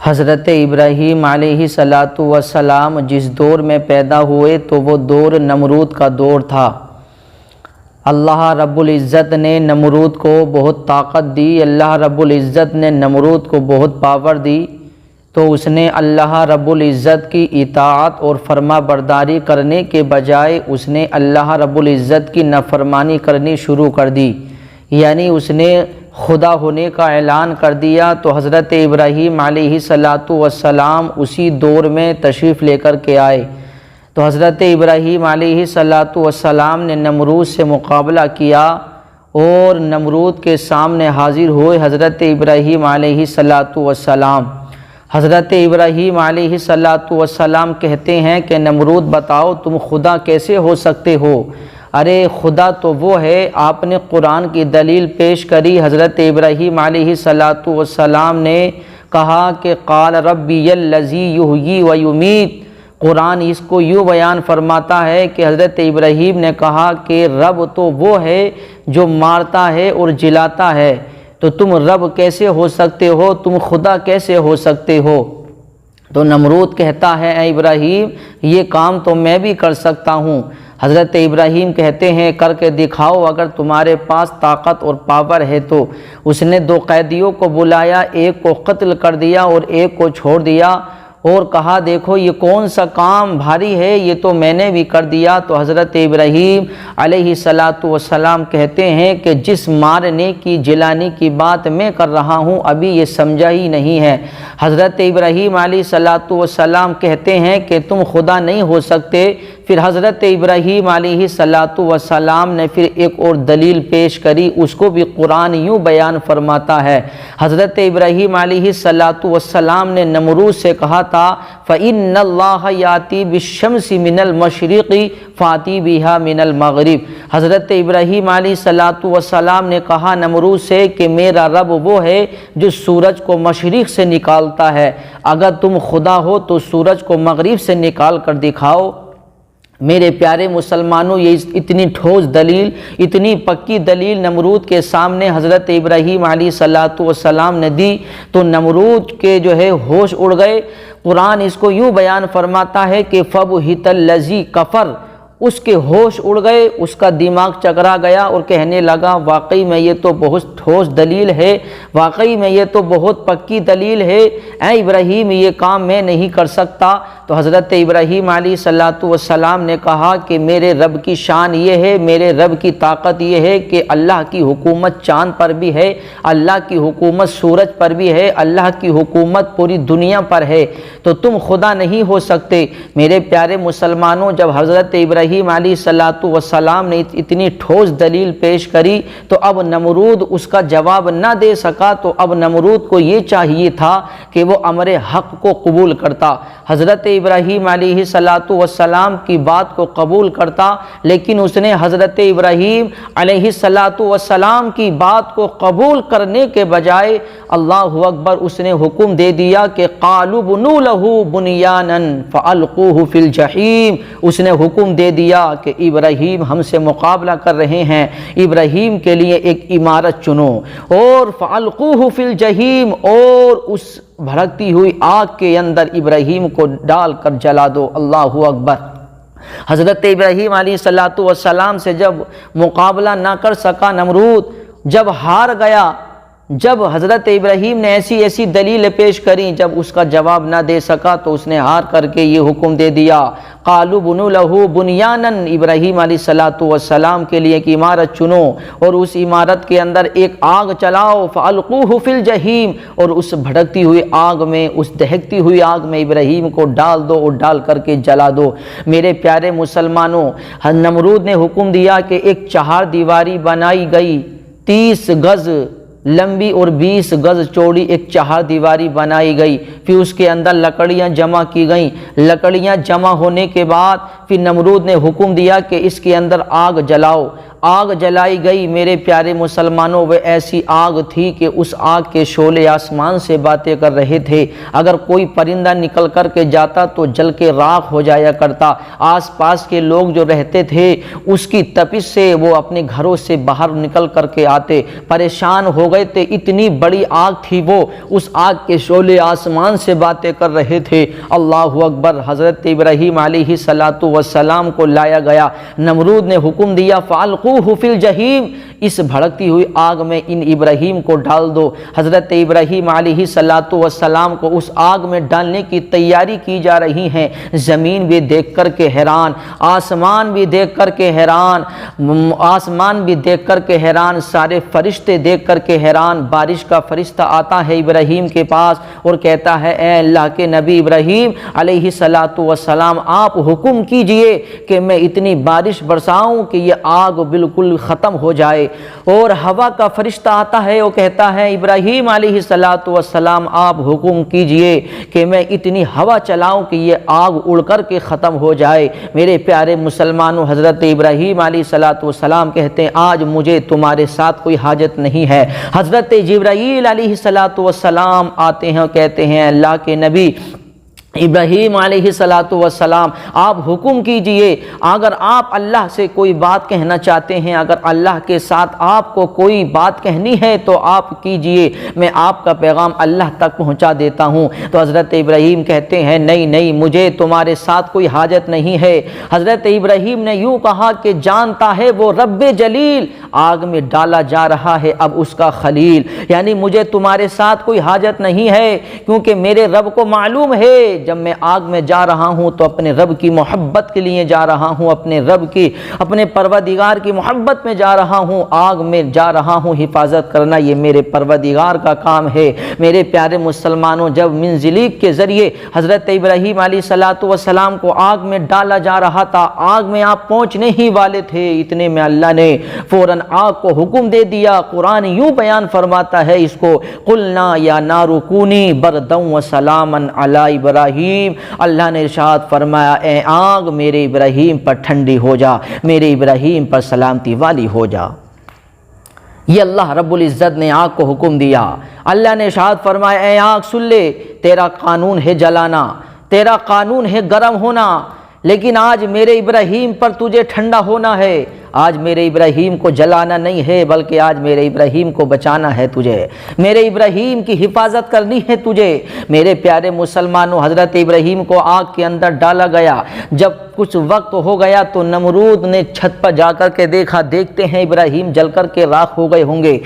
حضرت ابراہیم علیہ السلام جس دور میں پیدا ہوئے تو وہ دور نمرود کا دور تھا۔ اللہ رب العزت نے نمرود کو بہت طاقت دی، اللہ رب العزت نے نمرود کو بہت پاور دی، تو اس نے اللہ رب العزت کی اطاعت اور فرما برداری کرنے کے بجائے اس نے اللہ رب العزت کی نافرمانی کرنی شروع کر دی، یعنی اس نے خدا ہونے کا اعلان کر دیا۔ تو حضرت ابراہیم علیہ السلام اسی دور میں تشریف لے کر کے آئے۔ تو حضرت ابراہیم علیہ السلام نے نمرود سے مقابلہ کیا اور نمرود کے سامنے حاضر ہوئے حضرت ابراہیم علیہ السلام۔ حضرت ابراہیم علیہ السلام کہتے ہیں کہ نمرود بتاؤ تم خدا کیسے ہو سکتے ہو؟ ارے خدا تو وہ ہے، آپ نے قرآن کی دلیل پیش کری۔ حضرت ابراہیم علیہ السلام نے کہا کہ قال ربی الذی یحیی و یمیت۔ قرآن اس کو یوں بیان فرماتا ہے کہ حضرت ابراہیم نے کہا کہ رب تو وہ ہے جو مارتا ہے اور جلاتا ہے، تو تم رب کیسے ہو سکتے ہو، تم خدا کیسے ہو سکتے ہو؟ تو نمرود کہتا ہے اے ابراہیم یہ کام تو میں بھی کر سکتا ہوں۔ حضرت ابراہیم کہتے ہیں کر کے دکھاؤ اگر تمہارے پاس طاقت اور پاور ہے تو۔ اس نے دو قیدیوں کو بلایا، ایک کو قتل کر دیا اور ایک کو چھوڑ دیا، اور کہا دیکھو یہ کون سا کام بھاری ہے، یہ تو میں نے بھی کر دیا۔ تو حضرت ابراہیم علیہ السلام کہتے ہیں کہ جس مارنے کی جلانے کی بات میں کر رہا ہوں ابھی یہ سمجھا ہی نہیں ہے۔ حضرت ابراہیم علیہ السلام کہتے ہیں کہ تم خدا نہیں ہو سکتے۔ پھر حضرت ابراہیم علیہ السلام نے پھر ایک اور دلیل پیش کری، اس کو بھی قرآن یوں بیان فرماتا ہے۔ حضرت ابراہیم علیہ السلام نے نمرود سے کہا تھا فَإِنَّ اللَّهَ يَأْتِي بِالشَّمْسِ مِنَ الْمَشْرِقِ فَأْتِ بِهَا مِنَ الْمَغْرِبِ۔ حضرت ابراہیم علیہ السلام نے کہا نمرود سے کہ میرا رب وہ ہے جو سورج کو مشرق سے نکالتا ہے، اگر تم خدا ہو تو سورج کو مغرب سے نکال کر دکھاؤ۔ میرے پیارے مسلمانوں، یہ اتنی ٹھوس دلیل، اتنی پکی دلیل نمرود کے سامنے حضرت ابراہیم علیہ السلام نے دی تو نمرود کے جو ہے ہوش اڑ گئے۔ قرآن اس کو یوں بیان فرماتا ہے کہ فَبُہِتَ الَّذِی کَفَرَ، اس کے ہوش اڑ گئے، اس کا دماغ چکرا گیا اور کہنے لگا واقعی میں یہ تو بہت ٹھوس دلیل ہے، واقعی میں یہ تو بہت پکی دلیل ہے، اے ابراہیم یہ کام میں نہیں کر سکتا۔ تو حضرت ابراہیم علیہ السلام نے کہا کہ میرے رب کی شان یہ ہے، میرے رب کی طاقت یہ ہے کہ اللہ کی حکومت چاند پر بھی ہے، اللہ کی حکومت سورج پر بھی ہے، اللہ کی حکومت پوری دنیا پر ہے، تو تم خدا نہیں ہو سکتے۔ میرے پیارے مسلمانوں، جب حضرت ابراہیم علیہ السلام نے اتنی ٹھوس دلیل پیش کری تو اب نمرود اس کا جواب نہ دے سکا، تو اب نمرود کو یہ چاہیے تھا کہ وہ امر حق کو قبول کرتا، حضرت ابراہیم علیہ السلام کی بات کو قبول کرتا، لیکن اس نے حضرت ابراہیم علیہ السلام کی بات کو قبول کرنے کے بجائے اللہ اکبر اس نے حکم دے دیا کہ قالوا بنوا له بنیانا فالقوه فی الجحیم۔ اس نے حکم دے دیا کہ ابراہیم ہم سے مقابلہ کر رہے ہیں، ابراہیم کے لیے ایک عمارت چنو اور فالقوه فی الجحیم، اور اس بھڑکتی ہوئی آگ کے اندر ابراہیم کو ڈال کر جلا دو۔ اللہ اکبر۔ حضرت ابراہیم علیہ السلام سے جب مقابلہ نہ کر سکا نمرود، جب ہار گیا، جب حضرت ابراہیم نے ایسی دلیل پیش کری، جب اس کا جواب نہ دے سکا تو اس نے ہار کر کے یہ حکم دے دیا قالوا بنوا له بنیانا، ابراہیم علیہ السلام کے لیے ایک عمارت چنو اور اس عمارت کے اندر ایک آگ چلاؤ، فالقوه فی الجحیم، اور اس بھڑکتی ہوئی آگ میں، اس دہکتی ہوئی آگ میں ابراہیم کو ڈال دو اور ڈال کر کے جلا دو۔ میرے پیارے مسلمانوں، نمرود نے حکم دیا کہ ایک چہار دیواری بنائی گئی، 30 گز لمبی اور 20 گز چوڑی ایک چہار دیواری بنائی گئی، پھر اس کے اندر لکڑیاں جمع کی گئیں، لکڑیاں جمع ہونے کے بعد پھر نمرود نے حکم دیا کہ اس کے اندر آگ جلاؤ۔ آگ جلائی گئی۔ میرے پیارے مسلمانوں، وہ ایسی آگ تھی کہ اس آگ کے شعلے آسمان سے باتیں کر رہے تھے۔ اگر کوئی پرندہ نکل کر کے جاتا تو جل کے راکھ ہو جایا کرتا۔ آس پاس کے لوگ جو رہتے تھے اس کی تپش سے وہ اپنے گھروں سے باہر نکل کر کے آتے، پریشان ہو گئے تھے۔ اتنی بڑی آگ تھی وہ، اس آگ کے شعلے آسمان سے باتیں کر رہے تھے۔ اللہ اکبر۔ حضرت ابراہیم علیہ السلام کو لایا گیا۔ نمرود نے حکم دیا فَأَلْقُوهُ فِي الْجَحِيمِ، اس بھڑکتی ہوئی آگ میں ان ابراہیم کو ڈال دو۔ حضرت ابراہیم علیہ السلام کو اس آگ میں ڈالنے کی تیاری کی جا رہی ہیں۔ زمین بھی دیکھ کر کے حیران، آسمان بھی دیکھ کر کے حیران، سارے فرشتے دیکھ کر کے حیران۔ بارش کا فرشتہ آتا ہے ابراہیم کے پاس اور کہتا ہے اے اللہ کے نبی ابراہیم علیہ السلام، آپ حکم کیجئے کہ میں اتنی بارش برساؤں کہ یہ آگ بالکل ختم ہو جائے۔ اور ہوا کا فرشتہ آتا ہے، وہ کہتا ہے ابراہیم علیہ السلام، آپ حکم کیجئے کہ میں اتنی ہوا چلاؤں کہ یہ آگ اڑ کر کے ختم ہو جائے۔ میرے پیارے مسلمانوں، حضرت ابراہیم علیہ السلام کہتے ہیں آج مجھے تمہارے ساتھ کوئی حاجت نہیں ہے۔ حضرت جبرائیل علیہ السلام آتے ہیں اور کہتے ہیں اللہ کے نبی ابراہیم علیہ السلام، آپ حکم کیجئے، اگر آپ اللہ سے کوئی بات کہنا چاہتے ہیں، اگر اللہ کے ساتھ آپ کو کوئی بات کہنی ہے تو آپ کیجئے، میں آپ کا پیغام اللہ تک پہنچا دیتا ہوں۔ تو حضرت ابراہیم کہتے ہیں نہیں، مجھے تمہارے ساتھ کوئی حاجت نہیں ہے۔ حضرت ابراہیم نے یوں کہا کہ جانتا ہے وہ رب جلیل آگ میں ڈالا جا رہا ہے اب اس کا خلیل، یعنی مجھے تمہارے ساتھ کوئی حاجت نہیں ہے، کیونکہ میرے رب کو معلوم ہے جب میں آگ میں جا رہا ہوں تو اپنے رب کی محبت کے لیے جا رہا ہوں، اپنے پروردگار کی محبت میں جا رہا ہوں، آگ میں جا رہا ہوں، حفاظت کرنا یہ میرے پروردگار کا کام ہے۔ میرے پیارے مسلمانوں، جب منجلیق کے ذریعے حضرت ابراہیم علیہ السلام کو آگ میں ڈالا جا رہا تھا، آگ میں آپ پہنچنے ہی والے تھے، اتنے میں اللہ نے فوراً آگ کو حکم دے دیا۔ قرآن یوں بیان فرماتا ہے اس کو قلنا یا نار کونی بردا وسلاما علی ابراہیم، اللہ نے ارشاد فرمایا اے آگ میرے ابراہیم پر ٹھنڈی ہو جا، میرے ابراہیم پر سلامتی والی ہو جا۔ یہ اللہ رب العزت نے آگ کو حکم دیا۔ اللہ نے ارشاد فرمایا اے آگ سن لے، تیرا قانون ہے جلانا، تیرا قانون ہے گرم ہونا، لیکن آج میرے ابراہیم پر تجھے ٹھنڈا ہونا ہے۔ آج میرے ابراہیم کو جلانا نہیں ہے بلکہ آج میرے ابراہیم کو بچانا ہے تجھے، میرے ابراہیم کی حفاظت کرنی ہے تجھے۔ میرے پیارے مسلمانوں، حضرت ابراہیم کو آگ کے اندر ڈالا گیا۔ جب کچھ وقت ہو گیا تو نمرود نے چھت پر جا کر کے دیکھا، دیکھتے ہیں ابراہیم جل کر کے راکھ ہو گئے ہوں گے،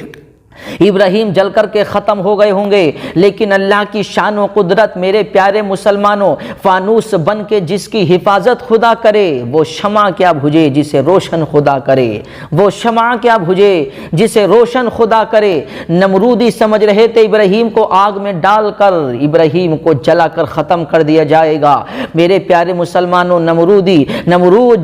ابراہیم جل کر کے ختم ہو گئے ہوں گے، لیکن اللہ کی شان و قدرت، میرے پیارے مسلمانوں، فانوس بن کے جس کی حفاظت خدا کرے وہ شمع کیا بجھے جسے روشن خدا کرے، وہ شمع کیا بجھے جسے روشن خدا کرے۔ نمرودی سمجھ رہے تھے ابراہیم کو آگ میں ڈال کر ابراہیم کو جلا کر ختم کر دیا جائے گا۔ میرے پیارے مسلمانوں، نمرود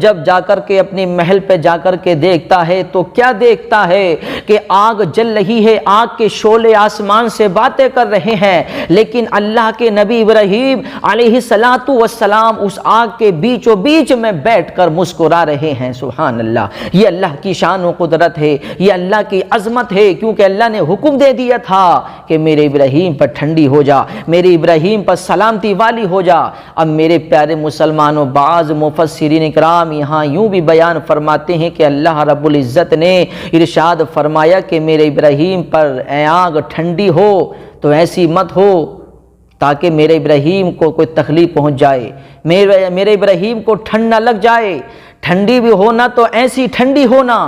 جب جا کر کے اپنے محل پہ جا کر کے دیکھتا ہے تو کیا دیکھتا ہے کہ آگ جل رہی ہے، آگ کے شعلے آسمان سے باتیں کر رہے ہیں، لیکن اللہ کے نبی ابراہیم علیہ السلام اس آگ کے بیچوں بیچ میں بیٹھ کر مسکرا رہے ہیں۔ سبحان اللہ، یہ اللہ کی شان و قدرت ہے، یہ اللہ کی عظمت ہے، کیونکہ اللہ نے حکم دے دیا تھا کہ میرے ابراہیم پر ٹھنڈی ہو جا، میرے ابراہیم پر سلامتی والی ہو جا۔ اب میرے پیارے مسلمانوں، بعض مفسرین کرام یہاں یوں بھی بیان فرماتے ہیں کہ اللہ رب العزت نے ارشاد فرمایا کہ میرے ابراہیم پر اے آگ ٹھنڈی ہو تو ایسی مت ہو تاکہ میرے ابراہیم کو کوئی تکلیف پہنچ جائے، میرے ابراہیم کو ٹھنڈ نہ لگ جائے، ٹھنڈی بھی ہونا تو ایسی ٹھنڈی ہونا،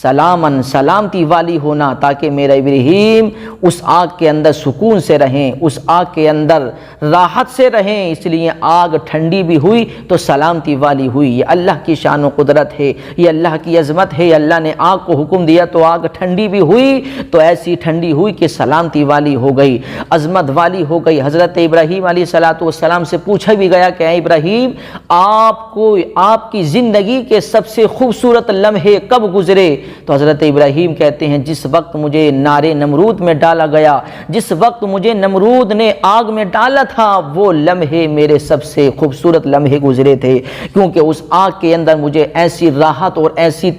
سلامن سلامتی والی ہونا، تاکہ میرا ابراہیم اس آگ کے اندر سکون سے رہیں، اس آگ کے اندر راحت سے رہیں۔ اس لیے آگ ٹھنڈی بھی ہوئی تو سلامتی والی ہوئی۔ یہ اللہ کی شان و قدرت ہے، یہ اللہ کی عظمت ہے۔ اللہ نے آگ کو حکم دیا تو آگ ٹھنڈی بھی ہوئی تو ایسی ٹھنڈی ہوئی کہ سلامتی والی ہو گئی، عظمت والی ہو گئی۔ حضرت ابراہیم علیہ السلام سے پوچھا بھی گیا کہ اے ابراہیم، آپ کی زندگی کے سب سے خوبصورت لمحے کب گزرے؟ تو حضرت ابراہیم کہتے ہیں جس وقت مجھے نارے نمرود میں ڈالا گیا، جس وقت مجھے نمرود نے آگ میں ڈالا تھا، وہ لمحے میرے سب سے خوبصورت لمحے گزرے تھے، کیونکہ اس آگ کے اندر مجھے ایسی راحت اور ایسی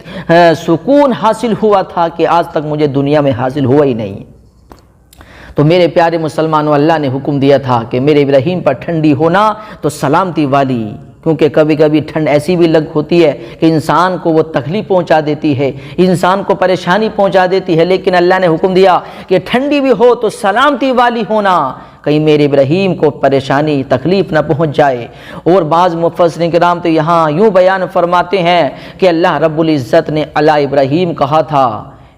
سکون حاصل ہوا تھا کہ آج تک مجھے دنیا میں حاصل ہوا ہی نہیں۔ تو میرے پیارے مسلمانوں، اللہ نے حکم دیا تھا کہ میرے ابراہیم پر ٹھنڈی ہونا تو سلامتی والی، کیونکہ کبھی کبھی ٹھنڈ ایسی بھی لگ ہوتی ہے کہ انسان کو وہ تکلیف پہنچا دیتی ہے، انسان کو پریشانی پہنچا دیتی ہے، لیکن اللہ نے حکم دیا کہ ٹھنڈی بھی ہو تو سلامتی والی ہونا، کہیں میرے ابراہیم کو پریشانی تکلیف نہ پہنچ جائے۔ اور بعض مفسرین کرام تو یہاں یوں بیان فرماتے ہیں کہ اللہ رب العزت نے علی ابراہیم کہا تھا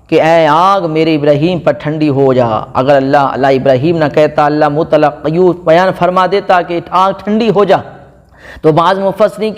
کہ اے آگ میرے ابراہیم پر ٹھنڈی ہو جا۔ اگر اللہ علی ابراہیم نہ کہتا، اللہ مطلق یوں بیان فرما دیتا کہ آگ ٹھنڈی ہو جا، تو بعض مفسرین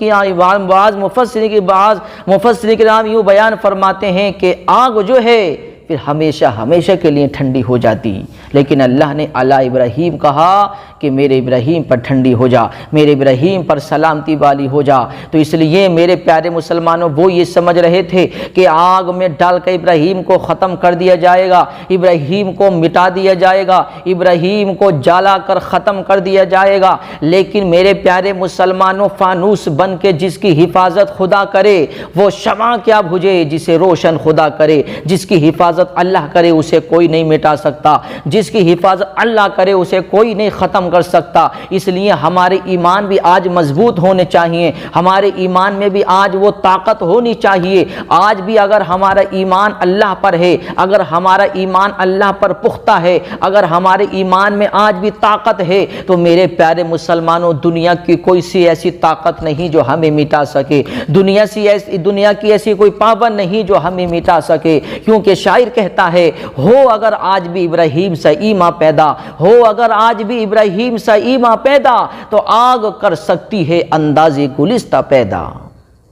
کرام یوں بیان فرماتے ہیں کہ آگ جو ہے پھر ہمیشہ ہمیشہ کے لیے ٹھنڈی ہو جاتی، لیکن اللہ نے علی ابراہیم کہا کہ میرے ابراہیم پر ٹھنڈی ہو جا، میرے ابراہیم پر سلامتی والی ہو جا۔ تو اس لیے میرے پیارے مسلمانوں، وہ یہ سمجھ رہے تھے کہ آگ میں ڈال کر ابراہیم کو ختم کر دیا جائے گا، ابراہیم کو مٹا دیا جائے گا، ابراہیم کو جلا کر ختم کر دیا جائے گا، لیکن میرے پیارے مسلمانوں، فانوس بن کے جس کی حفاظت خدا کرے وہ شمع کیا بجھے جسے روشن خدا کرے، جس کی حفاظت اللہ کرے اسے کوئی نہیں مٹا سکتا، جس کی حفاظت اللہ کرے اسے کوئی نہیں ختم کر سکتا۔ اس لیے ہمارے ایمان بھی آج مضبوط ہونے چاہیے، ہمارے ایمان میں بھی آج وہ طاقت ہونی چاہیے۔ آج بھی اگر ہمارا ایمان اللہ پر ہے، اگر ہمارا ایمان اللہ پر پختہ ہے، اگر ہمارے ایمان میں آج بھی طاقت ہے، تو میرے پیارے مسلمانوں، دنیا کی کوئی سی ایسی طاقت نہیں جو ہمیں مٹا سکے، دنیا کی ایسی کوئی پاور نہیں جو ہمیں مٹا سکے، کیونکہ شاعر کہتا ہے ہو اگر آج بھی ابراہیم سے ایمان پیدا، ہو اگر آج بھی ابراہیم سے ایمان پیدا، تو آگ کر سکتی ہے انداز گلستہ پیدا۔